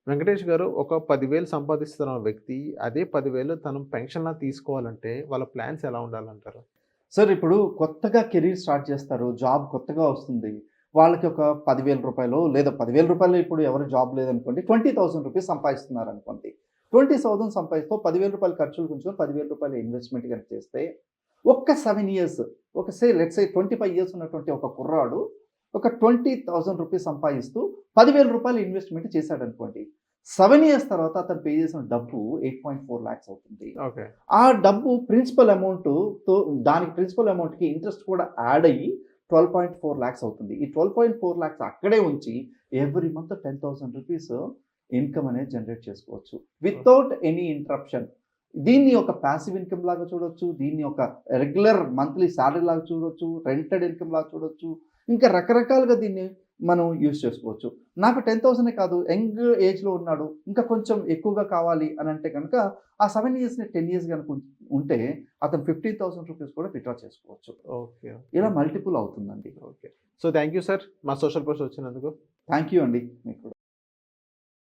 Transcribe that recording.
వెంకటేష్ గారు ఒక 10,000 సంపాదిస్తున్న వ్యక్తి అదే 10,000 తను పెన్షన్‌లా తీసుకోవాలంటే వాళ్ళ ప్లాన్స్ ఎలా ఉండాలంటారు? సార్ ఇప్పుడు కొత్తగా కెరీర్ స్టార్ట్ చేస్తారు. జాబ్ కొత్తగా వస్తుంది. వాళ్ళకి ఒక రూ. 10,000 లేదా రూ. 10,000 ఇప్పుడు ఎవరు జాబ్ లేదనుకోండి. ₹20,000 సంపాదిస్తున్నారనుకోండి. 20,000 సంపాదిస్తూ రూ. 10,000 ఖర్చులు ఉంచుకొని రూ. 10,000 ఇన్వెస్ట్‌మెంట్ గనుక చేస్తే ఒక్క 7 ఇయర్స్ ఒక లెట్స్ సే 25 ఇయర్స్ ఉన్నటువంటి ఒక కుర్రాడు ఒక ₹20,000 సంపాదిస్తూ రూ. 10,000 ఇన్వెస్ట్‌మెంట్ చేశాడనుకోండి. 7 ఇయర్స్ తర్వాత అతను పే చేసిన డబ్బు 8.4 లాక్స్ అవుతుంది. ఓకే. ఆ డబ్బు ప్రిన్సిపల్ అమౌంట్‌తో దానికి ప్రిన్సిపల్ అమౌంట్‌కి ఇంట్రెస్ట్ కూడా యాడ్ అయ్యి 12.4 లాక్స్ అవుతుంది. ఈ 12.4 లాక్స్ అక్కడే ఉంచి ఎవ్రీ మంత్ ₹10,000 ఇన్‌కమ్ అనేది జనరేట్ చేసుకోవచ్చు. Without any interruption. దీన్ని ఒక పాసివ్ ఇన్‌కమ్ లాగా చూడొచ్చు. దీన్ని ఒక రెగ్యులర్ మంత్లీ సాలరీ లాగా చూడొచ్చు. రెంటెడ్ ఇన్‌కమ్ లాగా చూడొచ్చు. ఇంకా రకరకాలుగా దీన్ని మనం యూజ్ చేసుకోవచ్చు. నాకు 10,000 కాదు యంగ్ ఏజ్‌లో ఉన్నాడు. ఇంకా కొంచెం ఎక్కువగా కావాలి అనంటే గనక ఆ 7 ఇయర్స్‌ని 10 ఇయర్స్ గనుక ఉంటే అతను ₹15,000 కూడా విత్‌డ్రా చేసుకోవచ్చు. ఓకే. ఇలా ఓకే. మల్టిపుల్ అవుతుందండి. Okay. So, thank you sir మా సోషల్ పోస్ట్ వచ్చినందుకు. థాంక్ యూ అండి మీకు కూడా.